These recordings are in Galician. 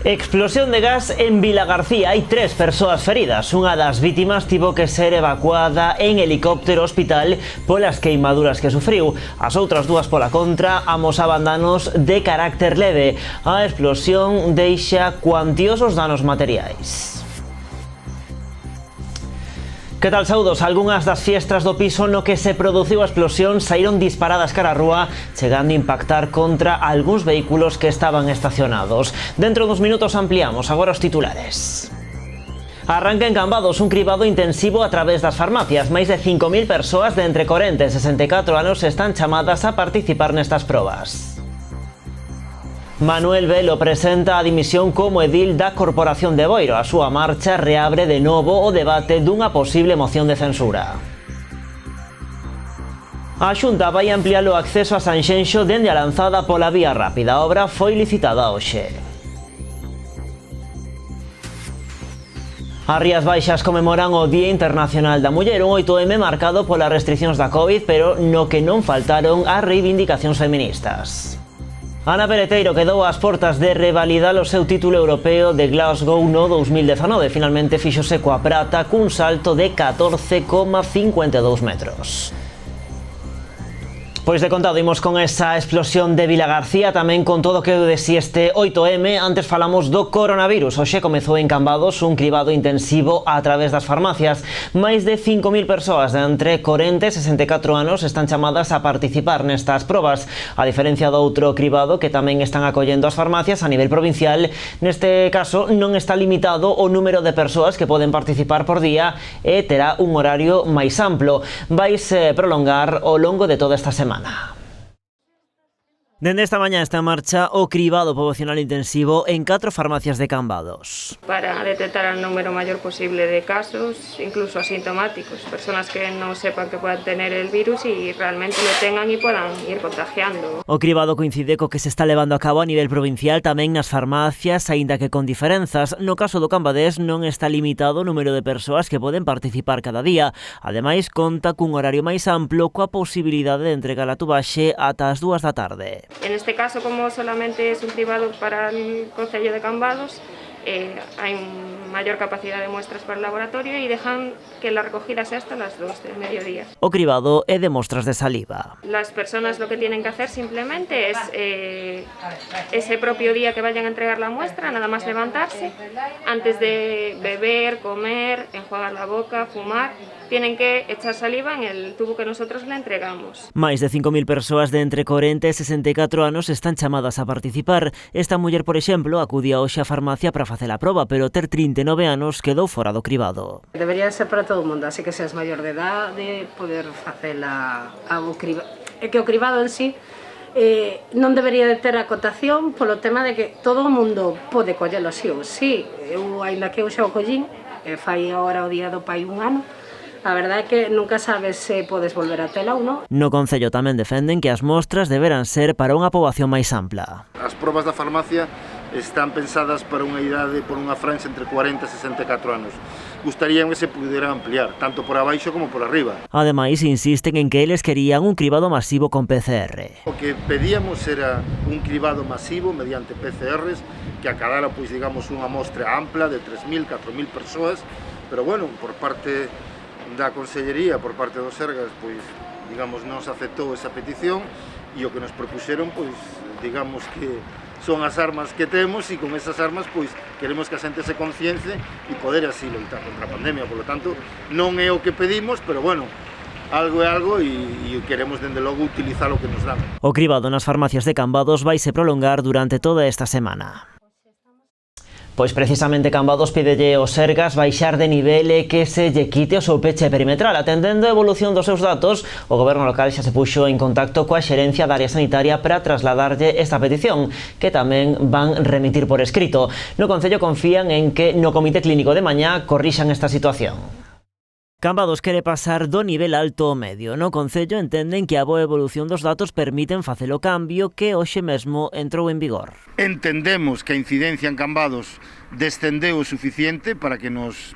Explosión de gas en Vilagarcía. Hai 3 persoas feridas. Unha das vítimas tivo que ser evacuada en helicóptero ao hospital polas queimaduras que sufriu. As outras 2, pola contra, amosaban danos de carácter leve. A explosión deixa cuantiosos danos materiais. Que tal, saúdos? Algunhas das fiestras do piso no que se produciu a explosión saíron disparadas cara á rúa, chegando a impactar contra algúns vehículos que estaban estacionados. Dentro dos minutos ampliamos, agora os titulares. Arranca en Cambados un cribado intensivo a través das farmacias. Máis de 5.000 persoas de entre 40 e 64 anos están chamadas a participar nestas probas. Manuel Velo presenta a dimisión como edil da Corporación de Boiro. A súa marcha reabre de novo o debate dunha posible moción de censura. A Xunta vai ampliar o acceso a Sanxenxo dende a lanzada pola vía rápida. A obra foi licitada hoxe. As Rías Baixas conmemoran o Día Internacional da Muller, un 8M marcado polas restriccións da Covid, pero no que non faltaron as reivindicacións feministas. Ana Peleteiro quedou ás portas de revalidar o seu título europeo de Glasgow no 2019. Finalmente fíxose coa prata cun salto de 14,52 metros. Pois de contado, imos con esa explosión de Vilagarcía, tamén con todo o que de si este 8M. Antes falamos do coronavirus. Hoxe comezou en Cambados un cribado intensivo a través das farmacias. Máis de 5.000 persoas de entre 40 e 64 anos están chamadas a participar nestas probas. A diferencia do outro cribado que tamén están acollendo as farmacias a nivel provincial, neste caso non está limitado o número de persoas que poden participar por día e terá un horario máis amplo. Vaise prolongar ao longo de toda esta semana. Dende esta mañá está en marcha o cribado poboacional intensivo en 4 farmacias de Cambados. Para detectar el número mayor posible de casos, incluso asintomáticos, personas que no sepan que puedan tener el virus y realmente lo tengan y puedan ir contagiando. O cribado coincide co que se está levando a cabo a nivel provincial tamén nas farmacias, aínda que con diferenzas. No caso do Cambadés non está limitado o número de persoas que poden participar cada día. Ademais, conta cun horario máis amplo coa posibilidade de entregar a tubaxe ata as 2 da tarde. En este caso, como solamente es un cribado para el concello de Cambados, hay mayor capacidad de muestras para el laboratorio y dejan que la recogida sea hasta las 2 del mediodía. O cribado é de mostras de saliva. Las personas lo que tienen que hacer simplemente es ese propio día que vayan a entregar la muestra, nada más levantarse, antes de beber, comer, enjuagar la boca, fumar, tienen que echar saliva en el tubo que nosotros le entregamos. Máis de 5.000 persoas de entre 40 e 64 anos están chamadas a participar. Esta muller, por exemplo, acudía hoxe á farmacia para facer a proba, pero ter 39 anos quedou fora do cribado. Debería ser para todo o mundo, así que seas maior de edade, poder facela ao cribado. É que o cribado en sí non debería de ter acotación polo tema de que todo o mundo pode collelo así ou sí. Eu, ainda que eu xa o collín, fai agora o día do pai un ano, a verdade é que nunca sabes se podes volver a tela ou non. No Concello tamén defenden que as mostras deberán ser para unha poboación máis ampla. As probas da farmacia están pensadas para unha idade, por unha franxa entre 40 e 64 anos. Gustarían que se pudera ampliar, tanto por abaixo como por arriba. Ademais, insisten en que eles querían un cribado masivo con PCR. O que pedíamos era un cribado masivo mediante PCRs que acadara, pois, digamos, unha mostra ampla de 3.000, 4.000 persoas, pero bueno, por parte da Consellería, por parte dos Sergas, pois, digamos, non se aceptou esa petición e o que nos propuxeron, pois, digamos que son as armas que temos e con esas armas, pois, queremos que a xente se concience e poder así loitar contra a pandemia. Por lo tanto, non é o que pedimos, pero bueno, algo é algo e queremos, dende logo, utilizar o que nos dan. O cribado nas farmacias de Cambados vaise prolongar durante toda esta semana. Pois precisamente Cambados pídelle aos Sergas baixar de nivel e que se lle quite o seu peche perimetral. Atendendo a evolución dos seus datos, o goberno local xa se puxo en contacto coa xerencia da área sanitaria para trasladarlle esta petición, que tamén van remitir por escrito. No Concello confían en que no Comité Clínico de mañá corrixan esta situación. Cambados quere pasar do nivel alto ao medio. No Concello entenden que a boa evolución dos datos permiten facer o cambio que hoxe mesmo entrou en vigor. Entendemos que a incidencia en Cambados descendeu o suficiente para que nos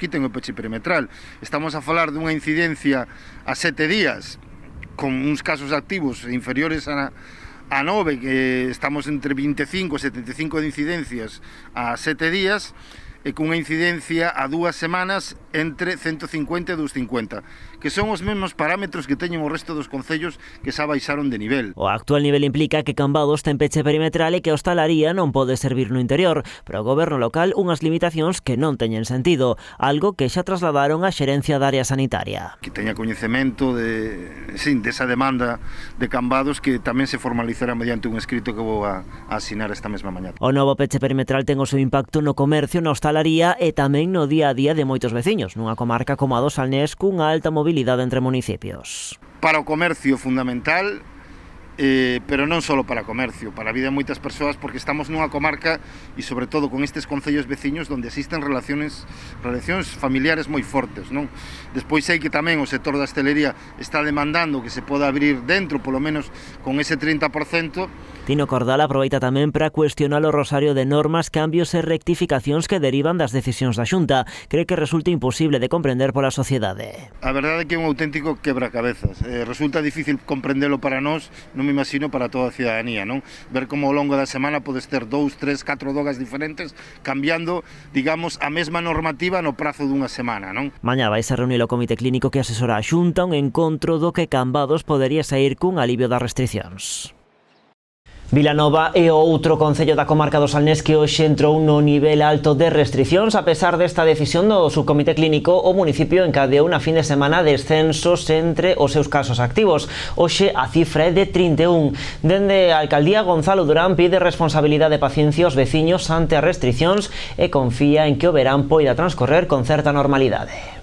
quiten o peche perimetral. Estamos a falar dunha incidencia a 7 días con uns casos activos inferiores a 9, que estamos entre 25 e 75 de incidencias a 7 días, e cunha incidencia a 2 semanas entre 150 e 250, que son os mesmos parámetros que teñen o resto dos concellos que xa baixaron de nivel. O actual nivel implica que Cambados ten peche perimetral e que a hostalaría non pode servir no interior, pero o goberno local unhas limitacións que non teñen sentido, algo que xa trasladaron á xerencia da área sanitaria. Que teña coñecemento desa demanda de Cambados, que tamén se formalizará mediante un escrito que vou a asinar esta mesma mañá. O novo peche perimetral ten o seu impacto no comercio, na hostalaría e tamén no día a día de moitos veciños, nunha comarca como a do Salnés cunha alta mobilidade entre municipios. Para o comercio fundamental, pero non só para comercio, para a vida de moitas persoas, porque estamos nunha comarca e sobre todo con estes concellos veciños onde existen relacións familiares moi fortes, non? Despois sei que tamén o sector da hostelería está demandando que se poda abrir dentro, polo menos con ese 30%. Tino Cordal aproveita tamén para cuestionar o rosario de normas, cambios e rectificacións que derivan das decisións da Xunta. Cree que resulta imposible de comprender pola sociedade. A verdade é que é un auténtico quebracabezas. Resulta difícil comprendelo para nós, non me imagino para toda a ciudadanía, non? Ver como ao longo da semana podes ter 2, 3, 4 dogas diferentes cambiando, digamos, a mesma normativa no prazo dunha semana, non? Mañá vai se reunir o comité clínico que asesora a Xunta un encontro do que Cambados podería sair cun alivio das restricións. Vilanova é o outro concello da comarca do Salnés que hoxe entrou no nivel alto de restricións. A pesar desta decisión do subcomité clínico, o municipio encadeou na fin de semana descensos entre os seus casos activos. Hoxe a cifra é de 31. Dende a alcaldía, Gonzalo Durán pide responsabilidade e paciencia aos veciños ante as restricións e confía en que o verán poida transcorrer con certa normalidade.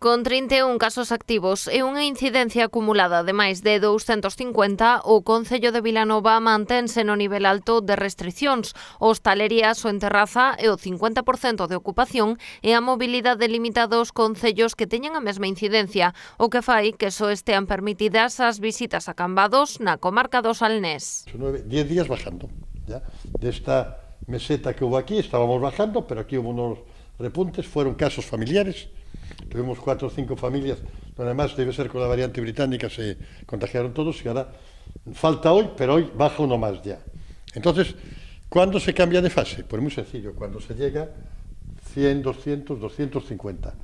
Con 31 casos activos e unha incidencia acumulada de máis de 250, o Concello de Vilanova mantense no nivel alto de restricións. Hostalería só en terraza e o 50% de ocupación e a mobilidade limitada aos concellos que teñen a mesma incidencia, o que fai que só estean permitidas as visitas a Cambados na comarca do Salnés. 10 días bajando. ¿Ya? De esta meseta que hubo aquí estábamos bajando, pero aquí hubo unos repuntes, fueron casos familiares. Tuvimos 4 o 5 familias, donde además debe ser con la variante británica, se contagiaron todos y ahora falta hoy, pero hoy baja uno más ya. Entonces, ¿cuándo se cambia de fase? Pues muy sencillo, cuando se llega 100, 200, 250.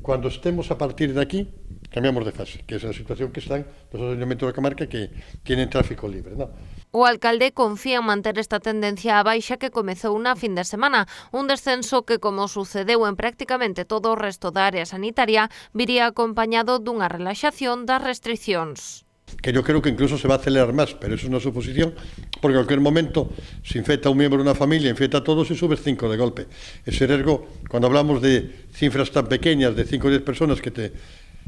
Cuando estemos a partir de aquí, cambiamos de fase, que es la situación que están los ayuntamientos de la comarca que tienen tráfico libre, ¿no? O alcalde confía en manter esta tendencia á baixa que comezou na fin de semana, un descenso que, como sucedeu en prácticamente todo o resto da área sanitaria, viría acompañado dunha relaxación das restricións. Que yo creo que incluso se va a acelerar más, pero eso es una suposición, porque en cualquier momento se infecta un miembro de una familia, infecta a todos y subes 5 de golpe. Ese riesgo, cuando hablamos de cifras tan pequeñas, de 5 o 10 personas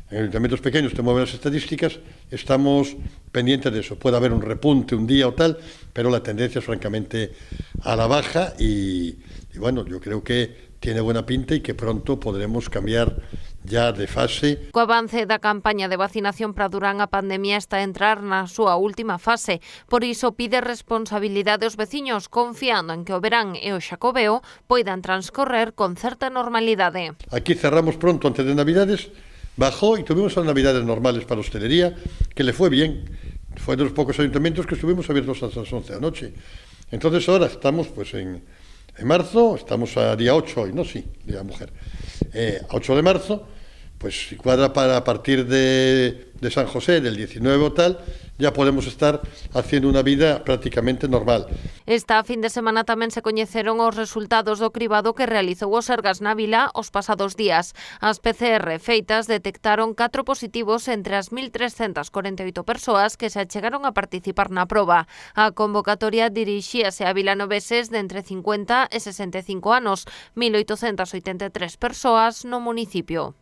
en ayuntamientos pequeños te mueven las estadísticas, estamos pendientes de eso. Puede haber un repunte un día o tal, pero la tendencia es francamente a la baja y bueno, yo creo que tiene buena pinta y que pronto podremos cambiar ya de fase. Co avance da campaña de vacinación para Durán, a pandemia está a entrar na súa última fase. Por iso pide responsabilidade aos veciños, confiando en que o verán e o Xacobeo poidan transcorrer con certa normalidade. Aquí cerramos pronto antes de Navidades, bajó y tuvimos las Navidades normales para hostelería, que le fue bien. Fue de los pocos ayuntamientos que estuvimos abiertos hasta las 11 de la noche. Entonces ahora estamos pues en marzo, estamos a día 8 hoy, ¿no? Sí, día mujer. 8 de marzo, pues si cuadra para a partir de San José, del 19 o tal, ya podemos estar haciendo una vida prácticamente normal. Esta fin de semana tamén se coñeceron os resultados do cribado que realizou o Sergas na Vila os pasados días. As PCR feitas detectaron 4 positivos entre as 1.348 persoas que se achegaron a participar na proba. A convocatoria dirixíase a vilanoveses de entre 50 e 65 anos, 1.883 persoas no municipio.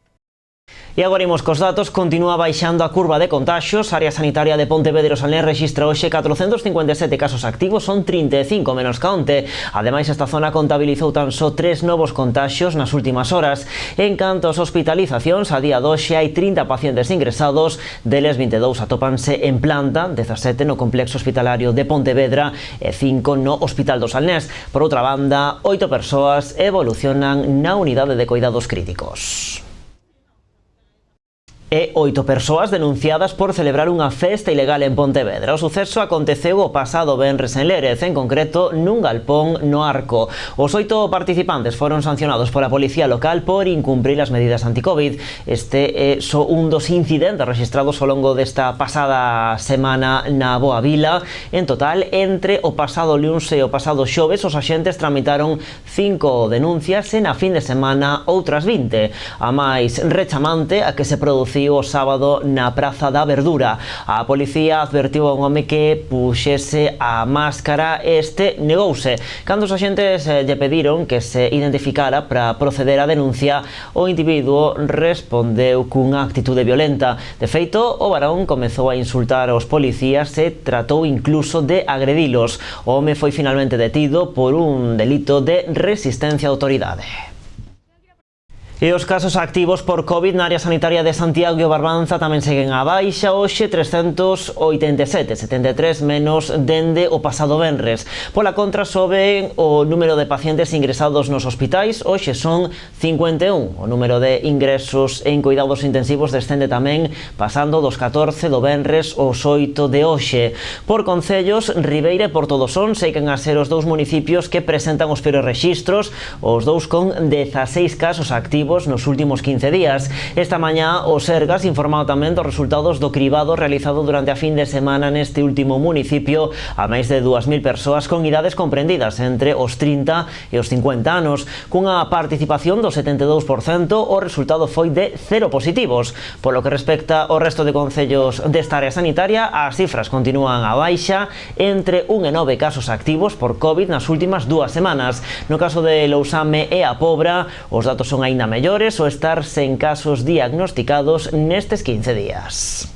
E agora imos cos datos. Continúa baixando a curva de contaxios. A área sanitaria de Pontevedra e Salnés rexistra hoxe 457 casos activos, son 35 menos que onte. Ademais, esta zona contabilizou tan só 3 novos contaxios nas últimas horas. En canto ás hospitalizacións, a día de hoxe hai 30 pacientes ingresados, deles 22 atópanse en planta, 17 no complexo hospitalario de Pontevedra e 5 no Hospital do Salnés. Por outra banda, 8 persoas evolucionan na unidade de cuidados críticos. e 8 persoas denunciadas por celebrar unha festa ilegal en Pontevedra. O suceso aconteceu o pasado venres en Lérez, en concreto nun galpón no Arco. Os 8 participantes foron sancionados pola policía local por incumprir as medidas anti-Covid. Este é só un dos incidentes registrados ao longo desta pasada semana na Boa Vila. En total, entre o pasado luns e o pasado xoves, os axentes tramitaron 5 denuncias e na fin de semana outras 20. A máis rechamante a que se produciu o sábado na Praza da Verdura. A policía advertiu a un home que puxese a máscara e este negouse. Cando os axentes lle pediron que se identificara para proceder á denuncia, o individuo respondeu cunha actitude violenta. De feito, o varón comezou a insultar aos policías e tratou incluso de agredilos. O home foi finalmente detido por un delito de resistencia á autoridade. E os casos activos por Covid na área sanitaria de Santiago e o Barbanza tamén seguen á baixa. Hoxe 387, 73 menos dende o pasado venres. Pola contra, soben o número de pacientes ingresados nos hospitais. Hoxe son 51. O número de ingresos en cuidados intensivos descende tamén, pasando dos 14 do venres aos 8 de hoxe. Por concellos, Ribeira e Portodosón seguen a ser os dous municipios que presentan os peores rexistros, os dous con 16 casos activos nos últimos 15 días. Esta mañá o Sergas informado tamén dos resultados do cribado realizado durante a fin de semana neste último municipio a máis de 2.000 persoas con idades comprendidas entre os 30 e os 50 anos. Cunha participación do 72%, o resultado foi de 0 positivos. Polo que respecta ao resto de concellos desta área sanitaria, as cifras continúan a baixa, entre 1 e 9 casos activos por Covid nas últimas 2 semanas. No caso de Lousame e a Pobra, os datos son aínda mellores o estar sen casos diagnosticados nestes 15 días.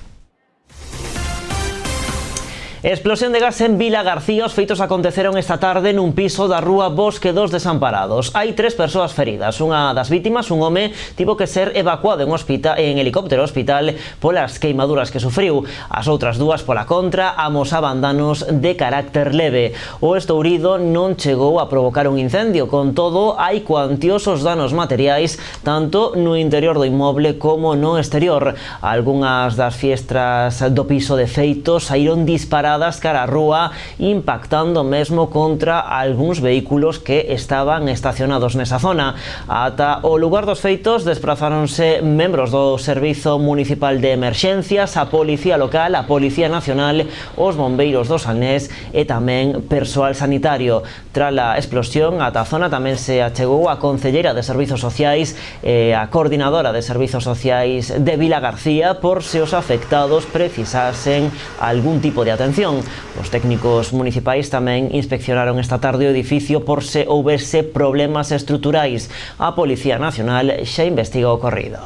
Explosión de gas en Vila García. Os feitos aconteceron esta tarde nun piso da rúa Bosque dos Desamparados. Hai 3 persoas feridas. Unha das vítimas, un home, tivo que ser evacuado en helicóptero ao hospital polas queimaduras que sufriu. As outras 2, pola contra, amosaban danos de carácter leve. O estourido non chegou a provocar un incendio, con todo, hai cuantiosos danos materiais tanto no interior do inmoble como no exterior. Algunhas das fiestras do piso de feito saíron disparadas cara á rúa, impactando mesmo contra algúns vehículos que estaban estacionados nesa zona. Ata o lugar dos feitos desprazáronse membros do Servizo Municipal de Emerxencias, a Policía Local, a Policía Nacional, os bombeiros do Salnés e tamén persoal sanitario. Tras a explosión, ata a zona tamén se achegou a concelleira de Servizos Sociais e a coordinadora de Servizos Sociais de Vila García por se os afectados precisasen algún tipo de atención. Os técnicos municipais tamén inspeccionaron esta tarde o edificio por se houbese problemas estruturais. A Policía Nacional xa investiga o ocorrido.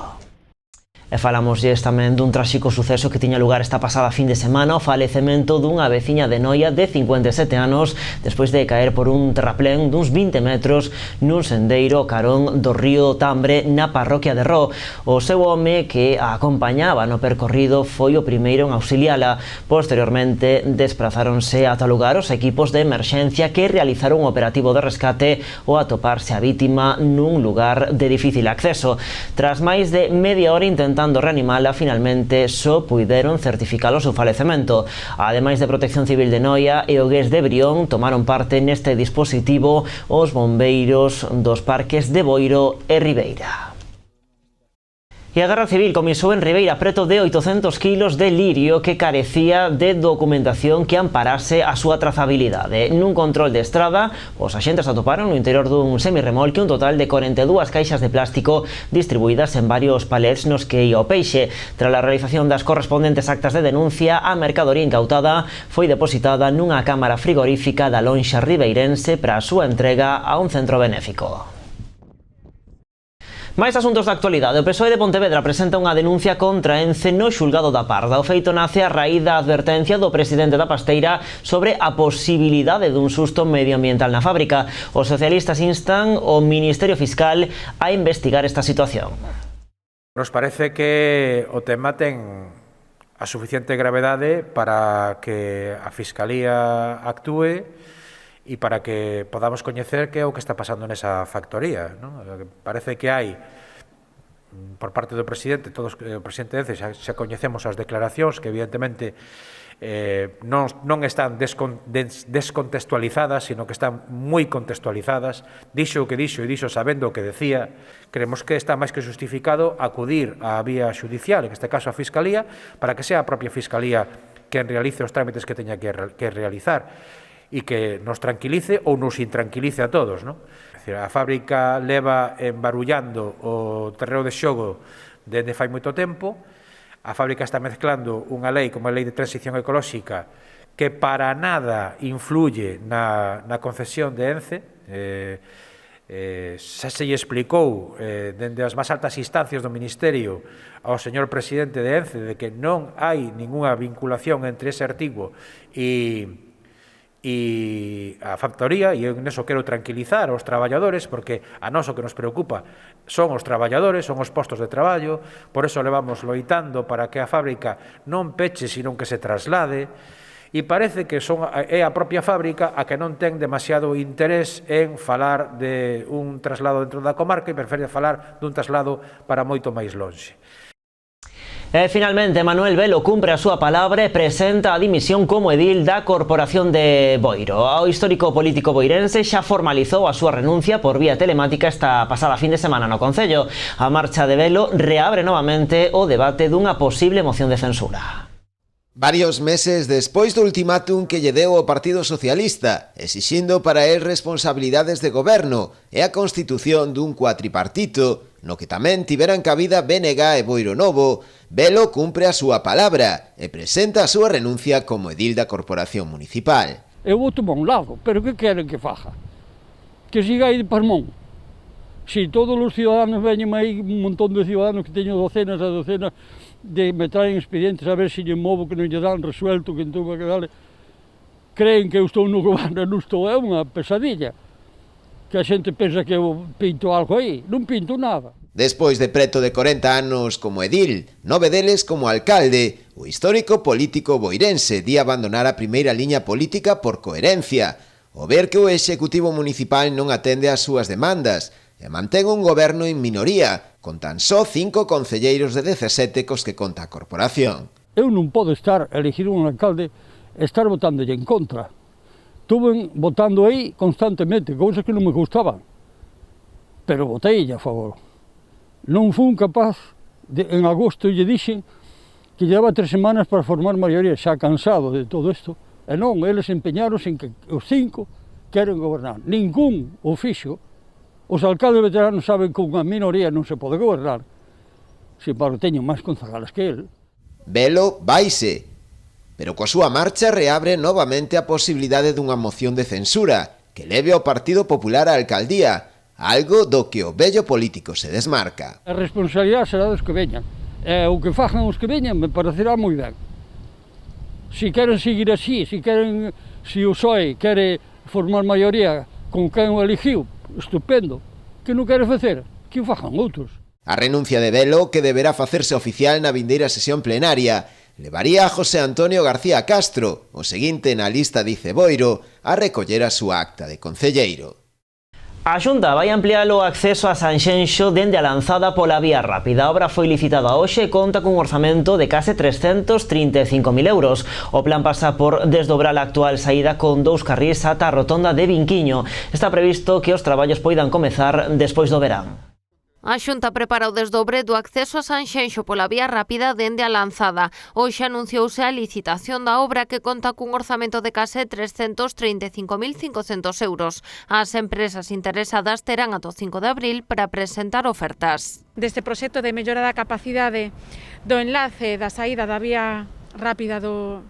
E falámoslles tamén dun tráxico suceso que tiña lugar esta pasada fin de semana, o falecemento dunha veciña de Noia de 57 anos despois de caer por un terraplén duns 20 metros nun sendeiro carón do río Tambre na parroquia de Ró. O seu home que a acompañaba no percorrido foi o primeiro en auxiliala. Posteriormente desprazáronse ata o lugar os equipos de emerxencia que realizaron un operativo de rescate ao atoparse a vítima nun lugar de difícil acceso. Tras máis de media hora intentando reanimala, finalmente só puideron certificar o seu falecemento. Ademais de Protección Civil de Noia e o GES de Brión, tomaron parte neste dispositivo os bombeiros dos parques de Boiro e Ribeira. E a Garda Civil comisou en Ribeira preto de 800 kilos de lirio que carecía de documentación que amparase a súa trazabilidade. Nun control de estrada, os axentes atoparon no interior dun semirremolque un total de 42 caixas de plástico distribuídas en varios palets nos que ia o peixe. Tras a realización das correspondentes actas de denuncia, a mercadoría incautada foi depositada nunha cámara frigorífica da lonxa ribeirense para a súa entrega a un centro benéfico. Máis asuntos da actualidade. O PSOE de Pontevedra presenta unha denuncia contra Ence no xulgado da Parda. O feito nace a raíz da advertencia do presidente da Pasteira sobre a posibilidade dun susto medioambiental na fábrica. Os socialistas instan o Ministerio Fiscal a investigar esta situación. Nos parece que o tema ten a suficiente gravedade para que a Fiscalía actúe e para que podamos coñecer que é o que está pasando nesa factoría, non? Parece que hai por parte do presidente, todos o presidente de ENCE xa coñecemos as declaracións que evidentemente non están descontextualizadas, sino que están moi contextualizadas. Dixo o que dixo e dixo sabendo o que decía. Creemos que está máis que justificado acudir á vía xudicial, en este caso a Fiscalía, para que sea a propia Fiscalía quen realice os trámites que teña que realizar e que nos tranquilice ou nos intranquilice a todos, non? A fábrica leva embarullando o terreo de xogo desde fai moito tempo. A fábrica está mezclando unha lei como a Lei de Transición Ecolóxica que para nada influye na concesión de ENCE. Xa se lle explicou dende as máis altas instancias do Ministerio ao señor presidente de ENCE de que non hai ningunha vinculación entre ese artigo e a factoría, e eu neso quero tranquilizar aos traballadores, porque a nós o que nos preocupa son os traballadores, son os postos de traballo, por eso levamos loitando para que a fábrica non peche, sino que se traslade, e parece que é a propia fábrica a que non ten demasiado interés en falar de un traslado dentro da comarca e prefere falar dun traslado para moito máis lonxe. E finalmente, Manuel Velo cumpre a súa palabra e presenta a dimisión como edil da Corporación de Boiro. O histórico político boirense xa formalizou a súa renuncia por vía telemática esta pasada fin de semana no Concello. A marcha de Velo reabre novamente o debate dunha posible moción de censura. Varios meses despois do ultimátum que lle deu o Partido Socialista, exixindo para el responsabilidades de goberno e a constitución dun cuatripartito, no que tamén tiveran cabida BNG e Boiro Novo, Velo cumpre a súa palabra e presenta a súa renuncia como edil da Corporación Municipal. Eu vou tomar un lado, pero que queren que faja? Que siga aí de Parmón. Si todos os ciudadanos veñen aí, un montón de ciudadanos que teñen docenas e docenas de me traen expedientes a ver se lle movo que non lle dan resuelto, que entón que dale, creen que eu estou no goberno, non estou, é unha pesadilla. Que a xente pensa que eu pinto algo aí, non pinto nada. Despois de preto de 40 anos como edil, 9 deles como alcalde, o histórico político boirense di abandonar a primeira liña política por coherencia, o ver que o executivo municipal non atende ás súas demandas e mantén un goberno en minoría, con tan só 5 concelleiros de 17 cos que conta a corporación. Eu non podo elegir un alcalde e estar votándolle en contra. Estuve votando aí constantemente, cousas que non me gustaban, pero votei a favor. Non fui capaz, en agosto lle dixen que llevaba 3 semanas para formar maioría, xa cansado de todo isto, e non, eles empeñaron en que os 5 queren gobernar. Ningún o fixo. Os alcaldes veteranos saben que unha minoría non se pode gobernar. Sin embargo, teñen máis concejales que el. Velo vaise, pero coa súa marcha reabre novamente a posibilidade dunha moción de censura que leve ao Partido Popular á alcaldía, algo do que o vello político se desmarca. A responsabilidade será dos que veñan. O que fajan os que veñan me parecerá moi ben. Si queren seguir así, si o PSOE quere formar maioría con quen o eligiu, estupendo. Que non quere facer? Que o fajan outros. A renuncia de Velo, que deberá facerse oficial na vindeira sesión plenaria, levaría a José Antonio García Castro, o seguinte na lista dice Boiro, a recoller a súa acta de concelleiro. A Xunta vai ampliar o acceso a Sanxenxo dende a Lanzada pola vía rápida. A obra foi licitada hoxe e conta cun orzamento de case 335.000 euros. O plan pasa por desdobrar a actual saída con 2 carrís ata a rotonda de Vinquiño. Está previsto que os traballos poidan comezar despois do verán. A Xunta prepara o desdobre do acceso a Sanxenxo pola vía rápida dende a Lanzada. Hoxe anunciouse a licitación da obra que conta cun orzamento de case 335.500 euros. As empresas interesadas terán ata o 5 de abril para presentar ofertas. Deste proxecto de mellora da capacidade do enlace da saída da vía rápida do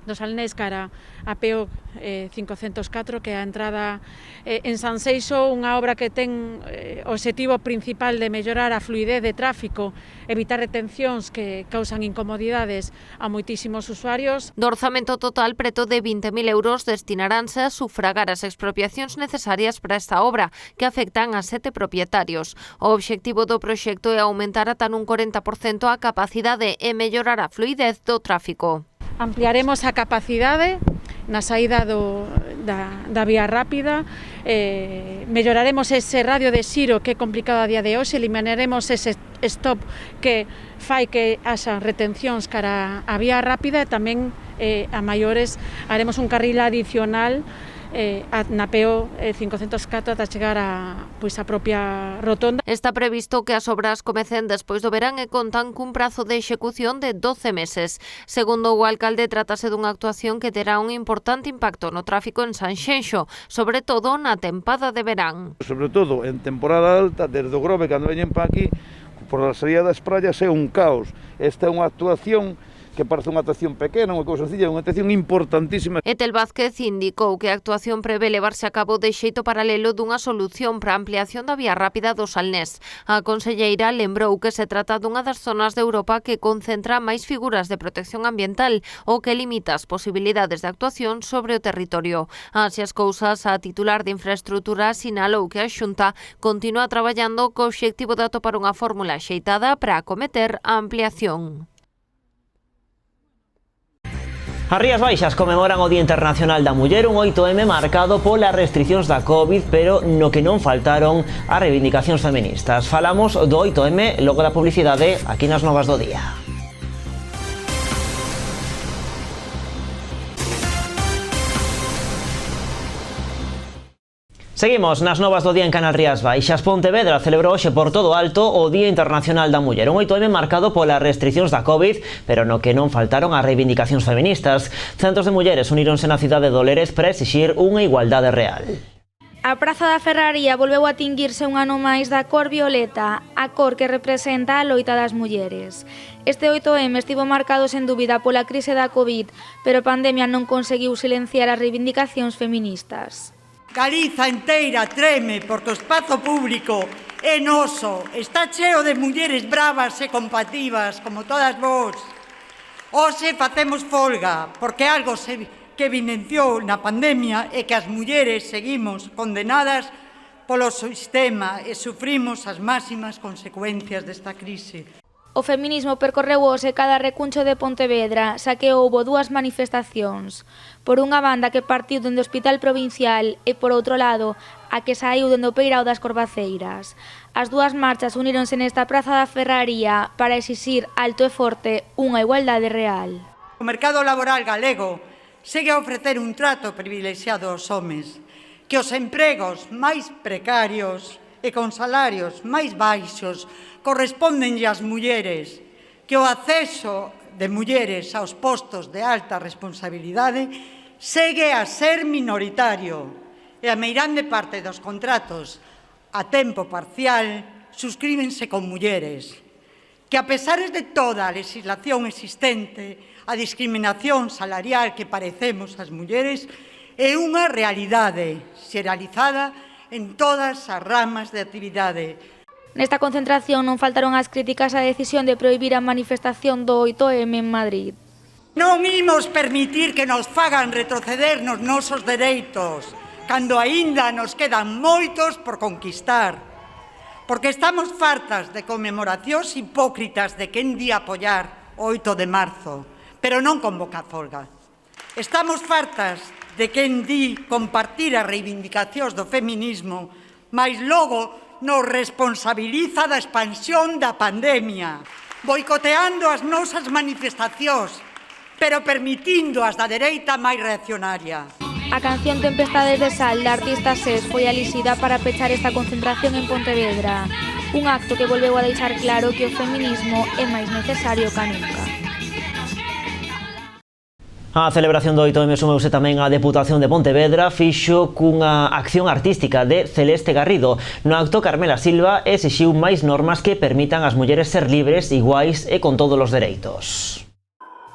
Salnés cara a PO 504, que é a entrada en Sanxenxo, unha obra que ten o obxectivo principal de mellorar a fluidez de tráfico, evitar retencións que causan incomodidades a moitísimos usuarios. Do orzamento total, preto de 20.000 euros destinaránse a sufragar as expropiacións necesarias para esta obra, que afectan a 7 propietarios. O obxectivo do proxecto é aumentar ata nun 40% a capacidade e mellorar a fluidez do tráfico. Ampliaremos a capacidade na saída da vía rápida, melloraremos ese radio de xiro que é complicado a día de hoxe, eliminaremos ese stop que fai que haxa retencións cara a vía rápida e tamén a maiores haremos un carril adicional na PO 504 ata chegar a propia rotonda. Está previsto que as obras comecen despois do verán e contan cun prazo de execución de 12 meses. Segundo o alcalde, trátase dunha actuación que terá un importante impacto no tráfico en Sanxenxo, sobre todo na tempada de verán. Sobre todo en temporada alta, desde o Grove, cando veñen para aquí, por a saída das praias é un caos. Esta é unha actuación que parece unha actuación pequena, unha cousa sencilla, unha actuación importantísima. Etel Vázquez indicou que a actuación prevé levarse a cabo de xeito paralelo dunha solución para a ampliación da vía rápida do Salnés. A conselleira lembrou que se trata dunha das zonas de Europa que concentra máis figuras de protección ambiental, o que limita as posibilidades de actuación sobre o territorio. Así as cousas, a titular de infraestructura sinalou que a Xunta continúa traballando co obxectivo de atopar unha fórmula axeitada para acometer a ampliación. As Rías Baixas conmemoran o Día Internacional da Muller, un 8M marcado polas restricións da Covid, pero no que non faltaron as reivindicacións feministas. Falamos do 8M logo da publicidade aquí nas Novas do Día. Seguimos nas Novas do Día en Canal Rías Baixas. Pontevedra celebrou hoxe por todo alto o Día Internacional da Muller, un 8M marcado polas restricións da Covid, pero no que non faltaron as reivindicacións feministas. Centos de mulleres uníronse na cidade de Lérez para exixir unha igualdade real. A Praza da Ferraría volveu a tinguirse un ano máis da cor violeta, a cor que representa a loita das mulleres. Este 8M estivo marcado sen dúbida pola crise da Covid, pero a pandemia non conseguiu silenciar as reivindicacións feministas. Galiza inteira treme porque o espazo público é noso, está cheo de mulleres bravas e compativas como todas vós. Hoxe facemos folga porque algo que evidenciou na pandemia é que as mulleres seguimos condenadas polo sistema e sufrimos as máximas consecuencias desta crise. O feminismo percorreu hoxe cada recuncho de Pontevedra, xa que houbo dúas manifestacións. Por unha banda que partiu dende o Hospital Provincial e, por outro lado, a que saiu dende o Peirao das Corvaceiras. As dúas marchas uníronse nesta Praza da Ferraría para exixir alto e forte unha igualdade real. O mercado laboral galego segue a ofrecer un trato privilexiado aos homes, que os empregos máis precarios e con salarios máis baixos correspóndenlle ás mulleres, que o acceso de mulleres aos postos de alta responsabilidade segue a ser minoritario e a meirande parte dos contratos a tempo parcial suscríbense con mulleres, que a pesar de toda a legislación existente, a discriminación salarial que padecemos as mulleres é unha realidade xeralizada en todas as ramas de actividade. Nesta concentración non faltaron as críticas á decisión de prohibir a manifestación do 8M en Madrid. Non imos permitir que nos fagan retroceder nos nosos dereitos, cando aínda nos quedan moitos por conquistar. Porque estamos fartas de conmemoracións hipócritas de quen di apoiar o 8 de marzo, pero non convoca folga. Estamos fartas de quen di compartir as reivindicacións do feminismo, mas logo nos responsabiliza da expansión da pandemia, boicoteando as nosas manifestacións, pero permitindo as da dereita máis reaccionaria. A canción Tempestades de Sal da artista SES foi elixida para pechar esta concentración en Pontevedra, un acto que volveu a deixar claro que o feminismo é máis necesario que nunca. A celebración do 8M sumeuse tamén a Deputación de Pontevedra, fixo cunha acción artística de Celeste Garrido. No acto, Carmela Silva exixiu máis normas que permitan ás mulleres ser libres, iguais e con todos os dereitos.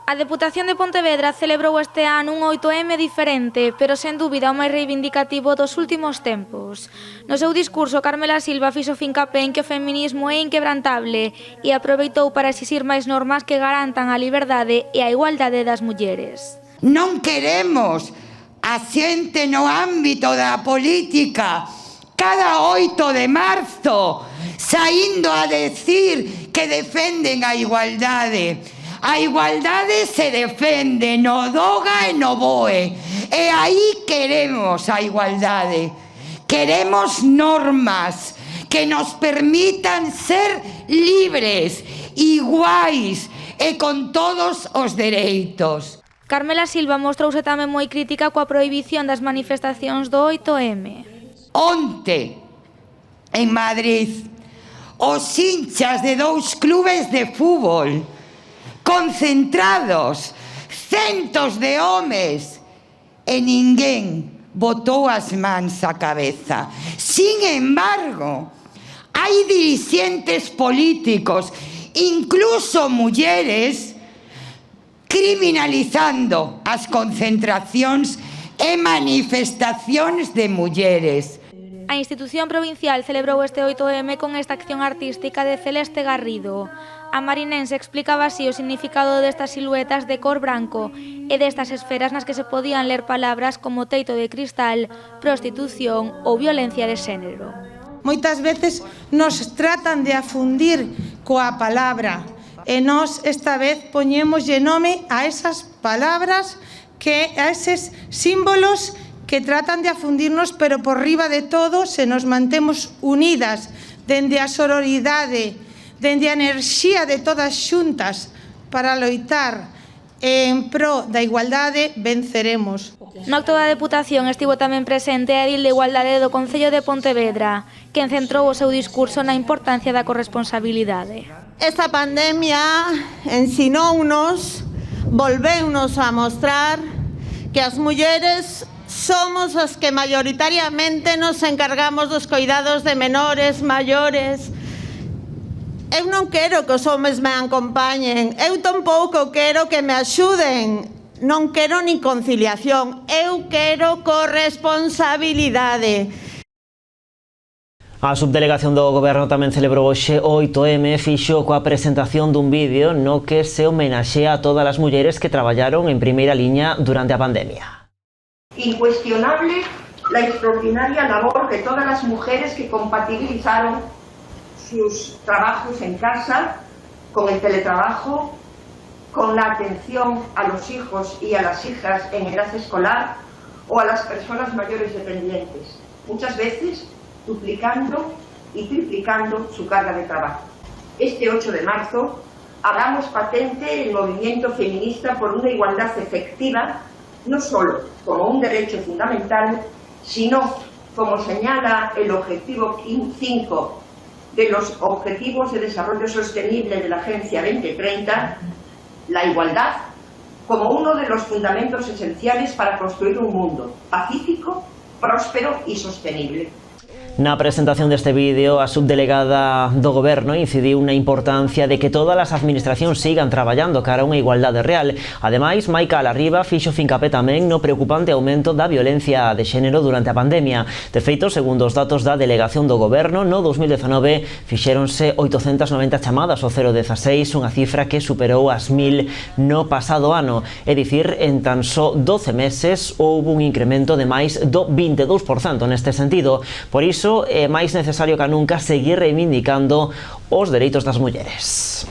A Deputación de Pontevedra celebrou este ano un 8M diferente, pero sen dúbida o máis reivindicativo dos últimos tempos. No seu discurso, Carmela Silva fixo fincapé en que o feminismo é inquebrantable e aproveitou para exixir máis normas que garantan a liberdade e a igualdade das mulleres. Non queremos a xente no ámbito da política cada 8 de marzo saindo a decir que defenden a igualdade. A igualdade se defende no doga e no boe. E aí queremos a igualdade. Queremos normas que nos permitan ser libres, iguais e con todos os dereitos. Carmela Silva mostrouse tamén moi crítica coa prohibición das manifestacións do 8M. Onte, en Madrid, os hinchas de 2 clubes de fútbol, concentrados, centos de homes, e ninguén botou as mans á cabeza. Sin embargo, hai dirixentes políticos, incluso mulleres, criminalizando as concentracións e manifestacións de mulleres. A institución provincial celebrou este 8M con esta acción artística de Celeste Garrido. A marinense explicaba así o significado destas siluetas de cor branco e destas esferas nas que se podían ler palabras como teito de cristal, prostitución ou violencia de xénero. Moitas veces nos tratan de afundir coa palabra e nós esta vez poñémoslle nome a esas palabras, a eses símbolos que tratan de afundirnos, pero por riba de todo, se nos mantemos unidas dende a sororidade, dende a enerxía de todas xuntas para loitar en pro da igualdade, venceremos. No acto da Deputación estivo tamén presente a edil de Igualdade do Concello de Pontevedra, quen centrou o seu discurso na importancia da corresponsabilidade. Esta pandemia ensinounos, volveunos a mostrar que as mulleres somos as que maioritariamente nos encargamos dos coidados de menores, maiores. Eu non quero que os homes me acompañen, eu tampouco quero que me axuden, non quero nin conciliación, eu quero corresponsabilidade. A subdelegación do Goberno tamén celebrou hoxe o 8M e fixo coa presentación dun vídeo no que se homenaxea a todas as mulleres que traballaron en primeira liña durante a pandemia. Incuestionable la extraordinaria labor de todas las mujeres que compatibilizaron sus trabajos en casa con el teletrabajo, con la atención a los hijos y a las hijas en edad escolar o a las personas mayores dependientes, muchas veces duplicando y triplicando su carga de trabajo. Este 8 de marzo hagamos patente el movimiento feminista por una igualdad efectiva, no solo como un derecho fundamental, sino como señala el objetivo 5 de los Objetivos de Desarrollo Sostenible de la Agencia 2030, la igualdad como uno de los fundamentos esenciales para construir un mundo pacífico, próspero y sostenible. Na presentación deste vídeo, a subdelegada do Goberno incidiu na importancia de que todas as administracións sigan traballando cara a unha igualdade real. Ademais, Maica Alarriba fixo fincapé tamén no preocupante aumento da violencia de xénero durante a pandemia. De feito, segundo os datos da delegación do Goberno, no 2019 fixéronse 890 chamadas ao 016, unha cifra que superou as 1000 no pasado ano. É dicir, en tan só 12 meses houve un incremento de máis do 22% neste sentido. Por iso, é máis necesario que nunca seguir reivindicando os dereitos das mulleres.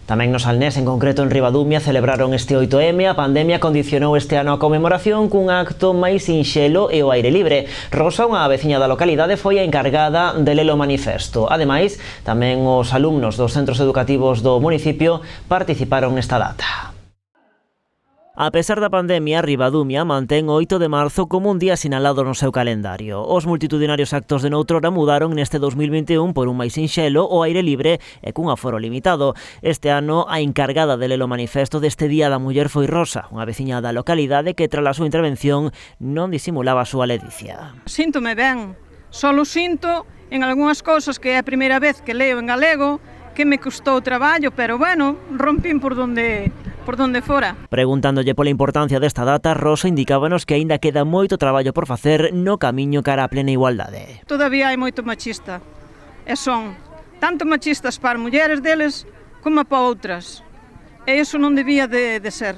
Tamén no Salnés, en concreto en Ribadumia, celebraron este 8M. A pandemia condicionou este ano a conmemoración cun acto máis sinxelo e ao aire libre. Rosa, unha veciña da localidade, foi a encargada de ler o manifesto. Ademais, tamén os alumnos dos centros educativos do municipio participaron nesta data. A pesar da pandemia, Ribadumia mantén o 8 de marzo como un día sinalado no seu calendario. Os multitudinarios actos de noutrora mudaron neste 2021 por un máis sinxelo, o aire libre e cun aforo limitado. Este ano, a encargada de ler o manifesto deste Día da Muller foi Rosa, unha veciña da localidade que, tras a súa intervención, non disimulaba a súa ledicia. Síntome ben, só sinto en algunhas cousas que é a primeira vez que leo en galego, que me custou traballo, pero bueno, rompín por donde fora. Preguntándolle pola importancia desta data, Rosa indicábanos que aínda queda moito traballo por facer no camiño cara á plena igualdade. Todavía hai moito machista, e son tanto machistas para as mulleres deles como para outras, e iso non debía de ser.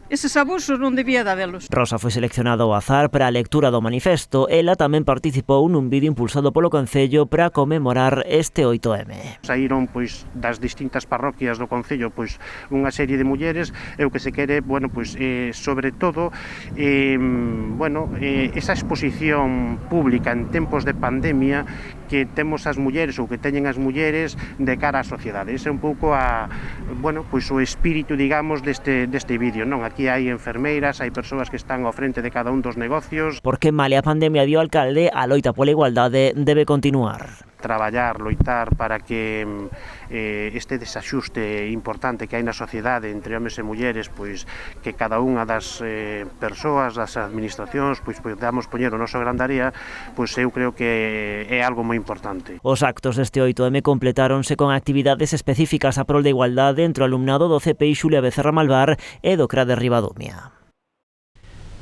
Eses abusos non debía de habelos. Rosa foi seleccionada ao azar para a lectura do manifesto. Ela tamén participou nun vídeo impulsado polo Concello para conmemorar este 8M. Saíron pois das distintas parroquias do Concello pois unha serie de mulleres e o que se quere, bueno, pois sobre todo esa exposición pública en tempos de pandemia que temos as mulleres ou que teñen as mulleres de cara á sociedade. Ese é un pouco o espírito, digamos, deste vídeo, non? Aquí hai enfermeiras, hai persoas que están ao frente de cada un dos negocios. Porque male a pandemia dio o alcalde, a loita pola igualdade debe continuar. Traballar, loitar para que este desaxuste importante que hai na sociedade entre homes e mulleres, pois que cada unha das persoas, das administracións, pois podamos poñer o noso grandaría, pois eu creo que é algo moi importante. Os actos deste 8M completáronse con actividades específicas a prol da igualdade entre o alumnado do CPI Xulia Becerra Malvar e do CRA de Ribadumia.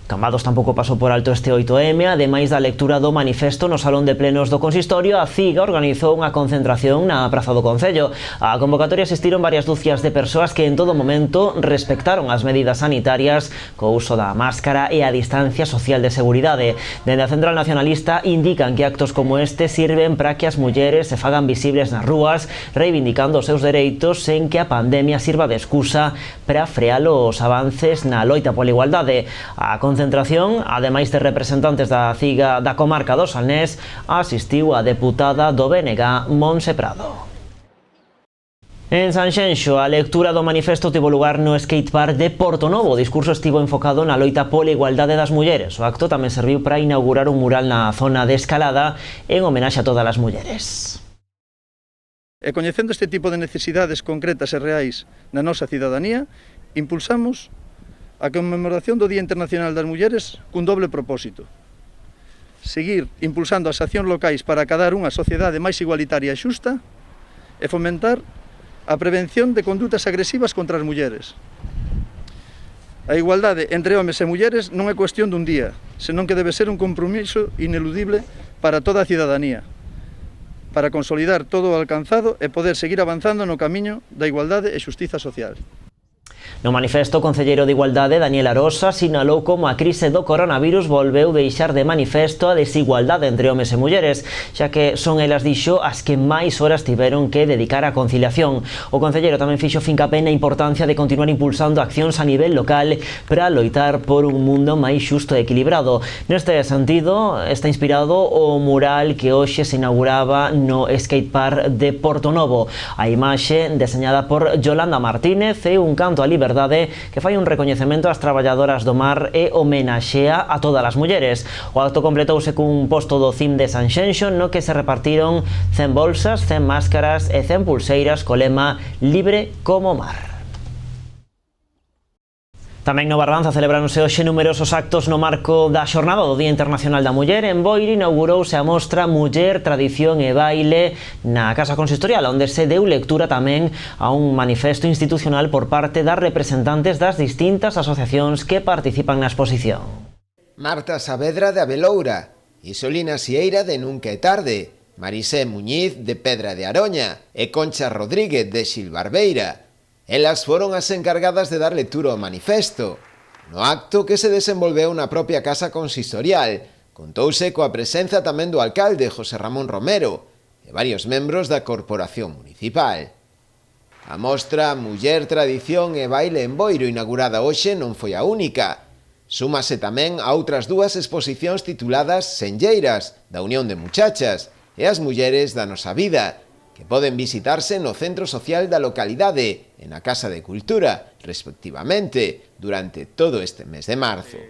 Cambados tampouco pasou por alto este 8M, ademais da lectura do manifesto no Salón de Plenos do Consistorio, a CIGA organizou unha concentración na Praza do Concello. A convocatoria asistiron varias dúcias de persoas que en todo momento respectaron as medidas sanitarias co uso da máscara e a distancia social de seguridade. Dende a Central Nacionalista indican que actos como este sirven para que as mulleres se fagan visibles nas rúas, reivindicando os seus dereitos sen que a pandemia sirva de excusa para frear os avances na loita pola igualdade. A concentración, ademais de representantes da CIGA da comarca do Salnés, asistiu a deputada do BNG, Montse Prado. En Sanxenxo, a lectura do manifesto tivo lugar no skatepark de Portonovo. O discurso estivo enfocado na loita pola igualdade das mulleres. O acto tamén serviu para inaugurar un mural na zona de escalada en homenaxe a todas as mulleres. E coñecendo este tipo de necesidades concretas e reais na nosa cidadanía, impulsamos a conmemoración do Día Internacional das Mulleres cun doble propósito. Seguir impulsando as accións locais para acadar unha sociedade máis igualitaria e xusta e fomentar a prevención de condutas agresivas contra as mulleres. A igualdade entre homes e mulleres non é cuestión dun día, senón que debe ser un compromiso ineludible para toda a cidadanía, para consolidar todo o alcanzado e poder seguir avanzando no camiño da igualdade e xustiza social. No manifesto, o concelleiro de Igualdade, Daniel Arosa, sinalou como a crise do coronavirus volveu deixar de manifesto a desigualdade entre homes e mulleres, xa que son elas, dixo, as que máis horas tiveron que dedicar á conciliación. O concelleiro tamén fixo fincapé na importancia de continuar impulsando accións a nivel local para loitar por un mundo máis xusto e equilibrado. Neste sentido, está inspirado o mural que hoxe se inauguraba no skatepark de Portonovo. A imaxe, deseñada por Yolanda Martínez, é un canto á liberdade que fai un recoñecemento ás traballadoras do mar e homenaxea a todas as mulleres. O acto completouse cun posto do CIM de Sanxenxo no que se repartiron 100 bolsas, 100 máscaras e 100 pulseiras co lema Libre como mar. Tamén no Barbanza celebráronse hoxe numerosos actos no marco da xornada do Día Internacional da Muller. En Boiro inaugurouse a mostra Muller, Tradición e Baile na Casa Consistorial, onde se deu lectura tamén a un manifesto institucional por parte das representantes das distintas asociacións que participan na exposición. Marta Saavedra de Abeloura, Isolina Sieira de Nunca é Tarde, Marisé Muñiz de Pedra de Aroña e Concha Rodríguez de Xilbarbeira. Elas foron as encargadas de dar lectura ao manifesto. No acto que se desenvolveu na propia Casa Consistorial, contouse coa presenza tamén do alcalde José Ramón Romero e varios membros da Corporación Municipal. A mostra Muller, Tradición e Baile en Boiro, inaugurada hoxe, non foi a única. Súmase tamén a outras dúas exposicións tituladas Senlleiras, da Unión de Muchachas, e As Mulleres da Nosa Vida, que poden visitarse no Centro Social da localidade e na Casa de Cultura, respectivamente, durante todo este mes de marzo.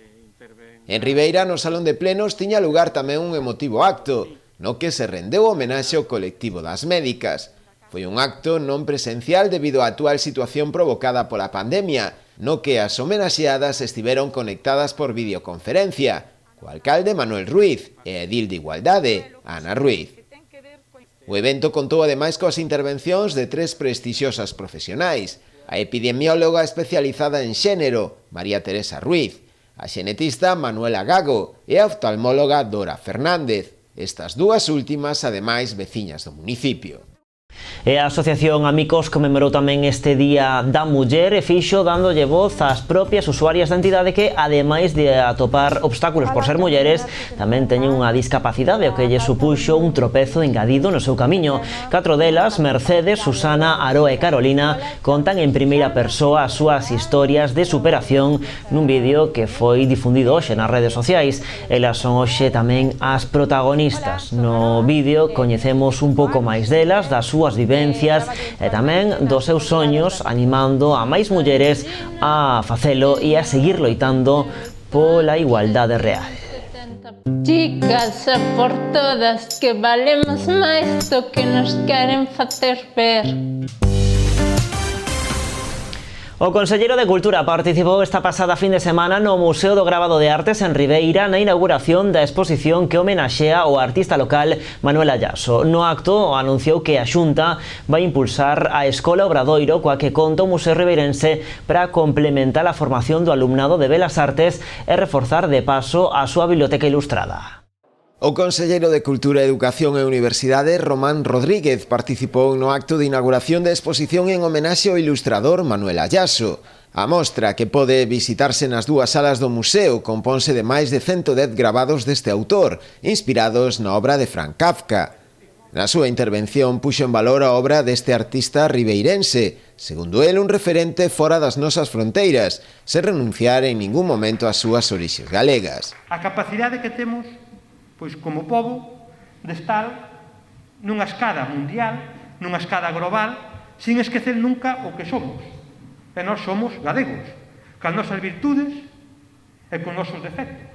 En Ribeira, no Salón de Plenos, tiña lugar tamén un emotivo acto, no que se rendeu homenaxe ao colectivo das médicas. Foi un acto non presencial debido á actual situación provocada pola pandemia, no que as homenaxeadas estiveron conectadas por videoconferencia, co alcalde Manuel Ruiz e a edil de Igualdade, Ana Ruiz. O evento contou ademais coas intervencións de 3 prestixiosas profesionais: a epidemióloga especializada en xénero, María Teresa Ruiz, a xenetista Manuela Gago e a oftalmóloga Dora Fernández, estas dúas últimas ademais veciñas do municipio. E a Asociación Amigos conmemorou tamén este Día da Muller e fixo dándolle voz ás propias usuarias da entidade que, ademais de atopar obstáculos por ser mulleres, tamén teñen unha discapacidade, o que lle supuxo un tropezo engadido no seu camiño. 4 delas, Mercedes, Susana, Aroa e Carolina, contan en primeira persoa as súas historias de superación nun vídeo que foi difundido hoxe nas redes sociais. Elas son hoxe tamén as protagonistas. No vídeo coñecemos un pouco máis delas, das súas vivencias e tamén dos seus soños, animando a máis mulleres a facelo e a seguir loitando pola igualdade real. Chicas, a por todas, que valemos máis do que nos queren facer ver. O Conselleiro de Cultura participou esta pasada fin de semana no Museo do Gravado de Artes en Ribeira na inauguración da exposición que homenaxea ao artista local Manuel Ayaso. No acto anunciou que a Xunta vai impulsar a Escola Obradoiro, coa que conta o Museo Ribeirense para complementar a formación do alumnado de Belas Artes e reforzar de paso a súa biblioteca ilustrada. O Conselleiro de Cultura, Educación e Universidade, Román Rodríguez, participou no acto de inauguración da exposición en homenaxe ao ilustrador Manuel Ayaso. A mostra, que pode visitarse nas dúas salas do museo, componse de máis de 110 gravados deste autor, inspirados na obra de Franz Kafka. Na súa intervención puxo en valor a obra deste artista ribeirense, segundo el un referente fora das nosas fronteiras, sen renunciar en ningún momento ás súas orixes galegas. A capacidade que temos, pois como pobo, de estar nunha escala mundial, nunha escala global, sin esquecer nunca o que somos. E nós somos galegos, con nosas virtudes e con nosos defectos.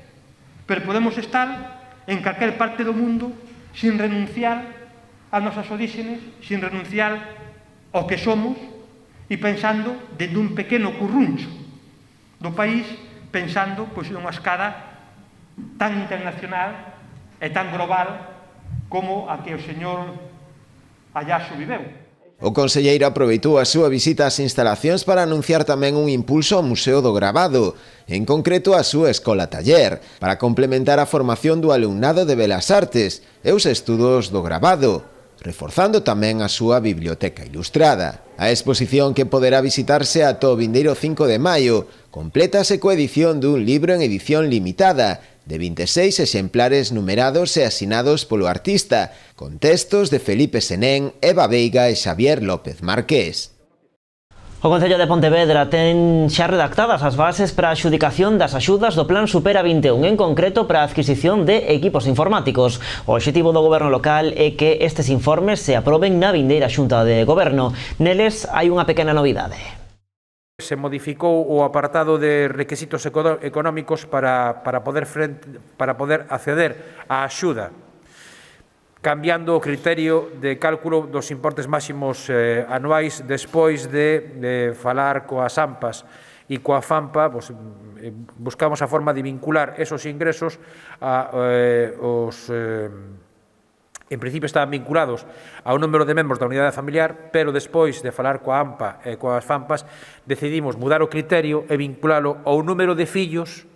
Pero podemos estar en calquer parte do mundo sin renunciar ás nosas orígenes, sin renunciar ao que somos e pensando dende un pequeno curruncho do país, pensando pois nunha escala tan internacional e tan global como a que o señor Ayaso viveu. O conselleiro aproveitou a súa visita ás instalacións para anunciar tamén un impulso ao Museo do Gravado, en concreto a súa escola taller, para complementar a formación do alumnado de Belas Artes e os estudos do gravado, reforzando tamén a súa biblioteca ilustrada. A exposición, que poderá visitarse ata o vindeiro 5 de maio, complétase coa edición dun libro en edición limitada, de 26 exemplares numerados e asinados polo artista, con textos de Felipe Senén, Eva Veiga e Xavier López Marqués. O Concello de Pontevedra ten xa redactadas as bases para a adxudicación das axudas do Plan Supera 21, en concreto para a adquisición de equipos informáticos. O obxectivo do Goberno local é que estes informes se aproben na vindeira Xunta de Goberno. Neles hai unha pequena novidade. Se modificou o apartado de requisitos económicos para poder acceder á axuda, cambiando o criterio de cálculo dos importes máximos anuais despois de falar coas AMPAs e coa FAMPA. Buscamos a forma de vincular esos ingresos en principio estaban vinculados ao número de membros da unidade familiar, pero despois de falar coa AMPA e coas FAMPAs decidimos mudar o criterio e vinculalo ao número de fillos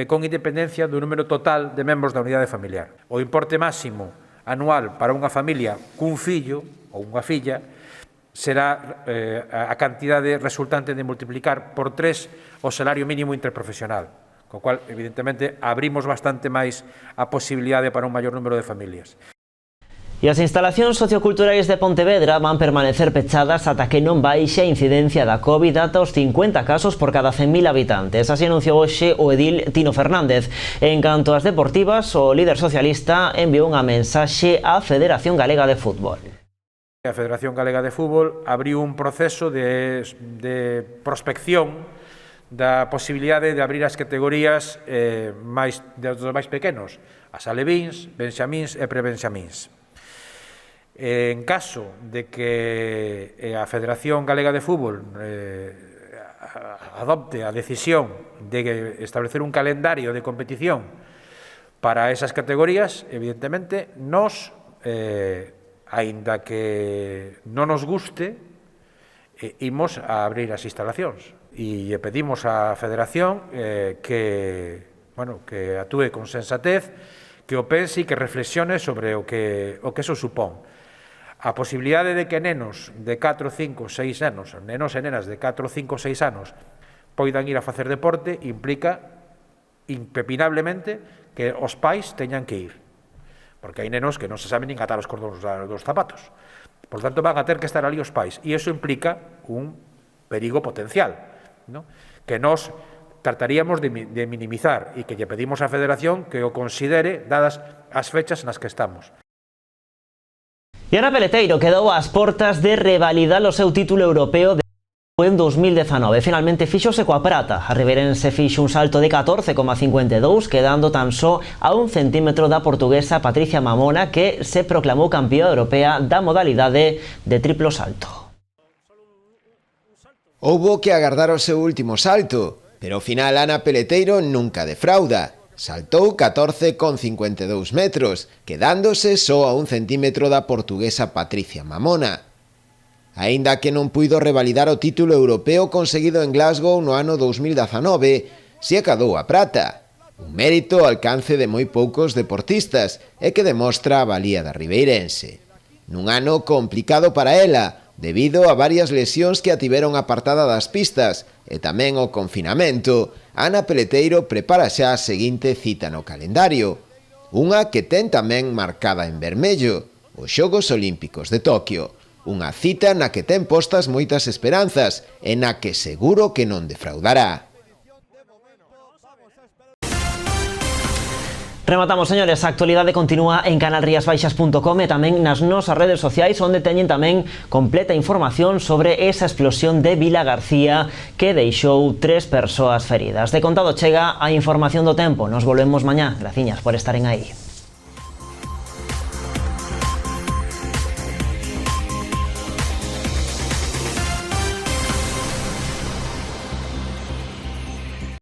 con independencia do número total de membros da unidade familiar. O importe máximo anual para unha familia cun fillo ou unha filla será a cantidade resultante de multiplicar por 3 o salario mínimo interprofesional, co cual, evidentemente, abrimos bastante máis a posibilidade para un maior número de familias. E as instalacións socioculturais de Pontevedra van permanecer pechadas ata que non baixe a incidencia da COVID ata os 50 casos por cada 100.000 habitantes. Así anunciou hoxe o edil Tino Fernández. En canto ás deportivas, o líder socialista enviou unha mensaxe á Federación Galega de Fútbol. A Federación Galega de Fútbol abriu un proceso de prospección da posibilidade de abrir as categorías dos máis pequenos, as alevins, benxamíns e prebenxamíns. En caso de que a Federación Galega de Fútbol adopte a decisión de establecer un calendario de competición para esas categorías, evidentemente, nos, aínda que non nos guste, imos a abrir as instalacións e pedimos á Federación que actúe con sensatez, que o pense e que reflexione sobre o que eso supón. A posibilidade de que nenos de 4, 5, 6 anos, nenos e nenas de 4, 5, 6 anos, poidan ir a facer deporte implica impepinablemente que os pais teñan que ir, porque hai nenos que non se saben nin atar os cordóns dos zapatos. Por tanto, van a ter que estar ali os pais, e iso implica un perigo potencial, ¿no? Que nos trataríamos de minimizar e que lle pedimos á Federación que o considere dadas as fechas nas que estamos. E Ana Peleteiro quedou ás portas de revalidar o seu título europeo de en 2019. Finalmente fíxose coa prata. A ribeirense fixo un salto de 14,52, quedando tan só a 1 centímetro da portuguesa Patricia Mamona, que se proclamou campeona europea da modalidade de triplo salto. Houbo que agardar o seu último salto, pero ao final Ana Peleteiro nunca defrauda. Saltou 14,52 metros, quedándose só a 1 centímetro da portuguesa Patricia Mamona. Aínda que non puido revalidar o título europeo conseguido en Glasgow no ano 2019, si acadou a prata. Un mérito ao alcance de moi poucos deportistas e que demostra a valía da ribeirense. Nun ano complicado para ela, debido a varias lesións que a tiveron apartada das pistas e tamén o confinamento, Ana Peleteiro prepara xa a seguinte cita no calendario, unha que ten tamén marcada en vermello, os Xogos Olímpicos de Tokio. Unha cita na que ten postas moitas esperanzas e na que seguro que non defraudará. Rematamos, señores, a actualidade continúa en canalriasbaixas.com e tamén nas nosas redes sociais, onde teñen tamén completa información sobre esa explosión de Vilagarcía que deixou 3 persoas feridas. De contado chega a información do tempo. Nos volvemos mañá. Graciñas por estaren aí.